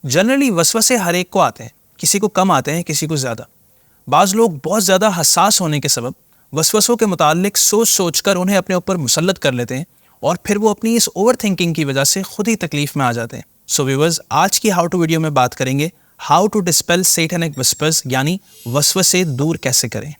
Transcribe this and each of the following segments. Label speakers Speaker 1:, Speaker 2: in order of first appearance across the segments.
Speaker 1: Generally وسوسے ہر ایک کو آتے ہیں، کسی کو کم آتے ہیں، کسی کو زیادہ۔ بعض لوگ بہت زیادہ حساس ہونے کے سبب وسوسوں کے متعلق سوچ سوچ کر انہیں اپنے اوپر مسلط کر لیتے ہیں، اور پھر وہ اپنی اس اوور تھنکنگ کی وجہ سے خود ہی تکلیف میں آ جاتے ہیں۔ سو ویورز، آج کی ہاؤ ٹو ویڈیو میں بات کریں گے ہاؤ ٹو ڈسپیل سیٹینک وسپرز، یعنی وسوسے دور کیسے کریں۔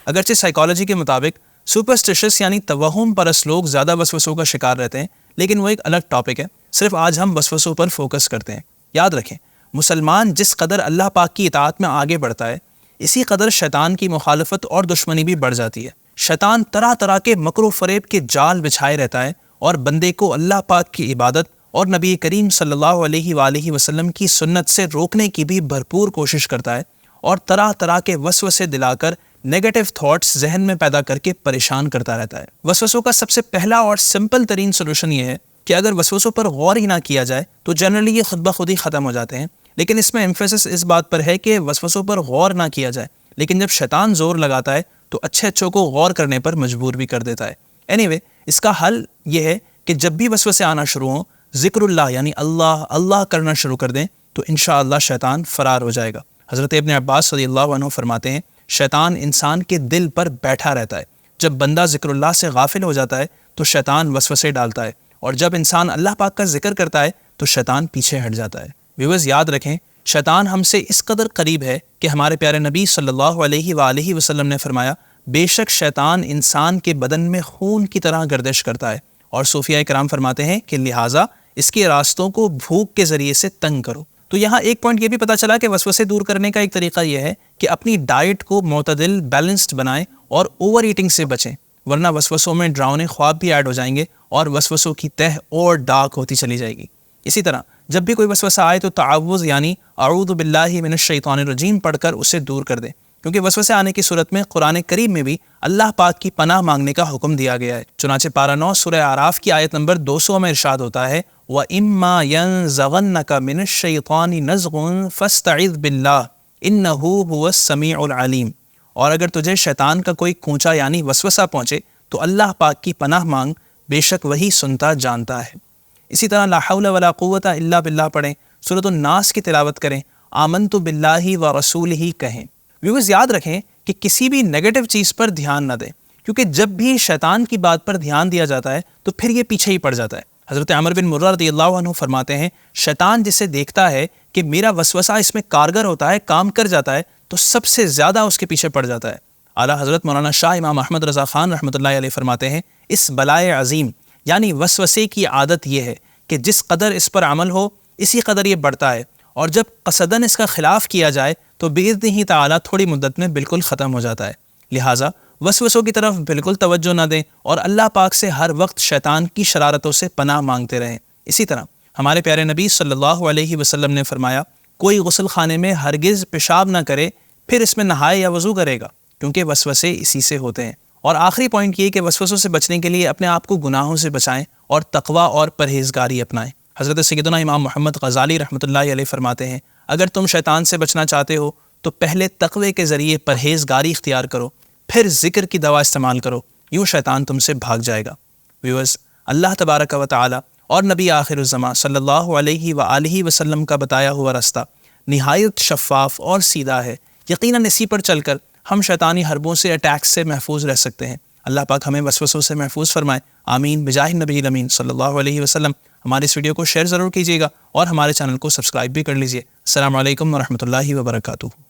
Speaker 1: اگرچہ سائیکالوجی کے مطابق سپرسٹیشس یعنی توہم پرست لوگ زیادہ وسوسوں کا شکار رہتے ہیں، لیکن وہ ایک الگ ٹاپک ہے، صرف آج ہم وسوسوں پر فوکس کرتے ہیں۔ یاد رکھیں، مسلمان جس قدر اللہ پاک کی اطاعت میں آگے بڑھتا ہے، اسی قدر شیطان کی مخالفت اور دشمنی بھی بڑھ جاتی ہے۔ شیطان طرح طرح کے مکر و فریب کے جال بچھائے رہتا ہے اور بندے کو اللہ پاک کی عبادت اور نبی کریم صلی اللہ علیہ وآلہ وسلم کی سنت سے روکنے کی بھی بھرپور کوشش کرتا ہے، اور طرح طرح کے وسوسے دلا کر نیگیٹو تھاٹس ذہن میں پیدا کر کے پریشان کرتا رہتا ہے۔ وسوسوں کا سب سے پہلا اور سمپل ترین سولوشن یہ ہے کہ اگر وسوسوں پر غور ہی نہ کیا جائے تو جنرلی یہ خود بخود ہی ختم ہو جاتے ہیں، لیکن اس میں ایمفیسس اس بات پر ہے کہ وسوسوں پر غور نہ کیا جائے، لیکن جب شیطان زور لگاتا ہے تو اچھے اچھوں کو غور کرنے پر مجبور بھی کر دیتا ہے۔ اینی اس کا حل یہ ہے کہ جب بھی وسوسے آنا شروع ہوں، ذکر اللہ یعنی اللہ اللہ کرنا شروع کر دیں تو انشاءاللہ شیطان فرار ہو جائے گا۔ حضرت ابن عباس رضی اللہ عنہ فرماتے ہیں، شیطان انسان کے دل پر بیٹھا رہتا ہے، جب بندہ ذکر اللہ سے غافل ہو جاتا ہے تو شیطان وسوسے ڈالتا ہے، اور جب انسان اللہ پاک کا ذکر کرتا ہے تو شیطان پیچھے ہٹ جاتا ہے۔ ویورز، یاد رکھیں، شیطان ہم سے اس قدر قریب ہے کہ ہمارے پیارے نبی صلی اللہ علیہ وآلہ وسلم نے فرمایا، بے شک شیطان انسان کے بدن میں خون کی طرح گردش کرتا ہے، اور صوفیاء کرام فرماتے ہیں کہ لہٰذا اس کے راستوں کو بھوک کے ذریعے سے تنگ کرو۔ تو یہاں ایک پوائنٹ یہ بھی پتا چلا کہ وسوسے دور کرنے کا ایک طریقہ یہ ہے کہ اپنی ڈائٹ کو معتدل بیلنسڈ بنائیں اور اوور ایٹنگ سے بچیں، ورنہ وسوسوں میں ڈراؤنے خواب بھی ایڈ ہو جائیں گے اور وسوسوں کی تہ اور ڈارک ہوتی چلی جائے گی۔ اسی طرح جب بھی کوئی وسوسہ آئے تو تعوذ یعنی اعوذ باللہ من الشیطان الرجیم پڑھ کر اسے دور کر دیں، کیونکہ وسوسے آنے کی صورت میں قرآن کریم میں بھی اللہ پاک کی پناہ مانگنے کا حکم دیا گیا ہے۔ چنانچہ پارہ 9 سورہ اعراف کی آیت نمبر 200 میں ارشاد ہوتا ہے، وَإِمَّا يَنزَغَنَّكَ مِنَ الشَّيْطَانِ نَزْغٌ فَاسْتَعِذْ بِاللَّهِ إِنَّهُ هُوَ السَّمِيعُ الْعَلِيمُ، اور اگر تجھے شیطان کا کوئی کونچا یعنی وسوسہ پہنچے تو اللہ پاک کی پناہ مانگ، بے شک وہی سنتا جانتا ہے۔ اسی طرح لا حول ولا قوت الا باللہ پڑھیں، سورۃ الناس کی تلاوت کریں، آمنت باللہ ورسولہ کہیں۔ ویورز، یاد رکھیں کہ کسی بھی نیگیٹو چیز پر دھیان نہ دیں، کیونکہ جب بھی شیطان کی بات پر دھیان دیا جاتا ہے تو پھر یہ پیچھے ہی پڑ جاتا ہے۔ حضرت عمر بن مرہ رضی اللہ عنہ فرماتے ہیں، شیطان جسے دیکھتا ہے کہ میرا وسوسہ اس میں کارگر ہوتا ہے، کام کر جاتا ہے، تو سب سے زیادہ اس کے پیچھے پڑ جاتا ہے۔ اعلیٰ حضرت مولانا شاہ امام احمد رضا خان رحمۃ اللہ علیہ فرماتے ہیں، اس بلائے عظیم یعنی وسوسے کی عادت یہ ہے کہ جس قدر اس پر عمل ہو اسی قدر یہ بڑھتا ہے، اور جب قصداً اس کا خلاف کیا جائے تو بإذنہ تعالیٰ تھوڑی مدت میں بالکل ختم ہو جاتا ہے۔ لہٰذا وسوسوں کی طرف بالکل توجہ نہ دیں اور اللہ پاک سے ہر وقت شیطان کی شرارتوں سے پناہ مانگتے رہیں۔ اسی طرح ہمارے پیارے نبی صلی اللہ علیہ وسلم نے فرمایا، کوئی غسل خانے میں ہرگز پیشاب نہ کرے پھر اس میں نہائے یا وضو کرے گا، کیونکہ وسوسے اسی سے ہوتے ہیں۔ اور آخری پوائنٹ یہ کہ وسوسوں سے بچنے کے لیے اپنے آپ کو گناہوں سے بچائیں اور تقویٰ اور پرہیزگاری اپنائیں۔ حضرت سیدنا امام محمد غزالی رحمۃ اللہ علیہ فرماتے ہیں، اگر تم شیطان سے بچنا چاہتے ہو تو پہلے تقوی کے ذریعے پرہیزگاری اختیار کرو، پھر ذکر کی دوا استعمال کرو، یوں شیطان تم سے بھاگ جائے گا۔ ویورز، اللہ تبارک و تعالی اور نبی آخر الزماں صلی اللہ علیہ وآلہ وسلم کا بتایا ہوا راستہ نہایت شفاف اور سیدھا ہے۔ یقیناً اسی پر چل کر ہم شیطانی حربوں سے، اٹیکس سے محفوظ رہ سکتے ہیں۔ اللہ پاک ہمیں وسوسوں سے محفوظ فرمائے، آمین بجاہ نبی الامین صلی اللہ علیہ وسلم۔ ہماری اس ویڈیو کو شیئر ضرور کیجیے گا اور ہمارے چینل کو سبسکرائب بھی کر لیجیے۔ السلام علیکم ورحمۃ اللہ وبرکاتہ۔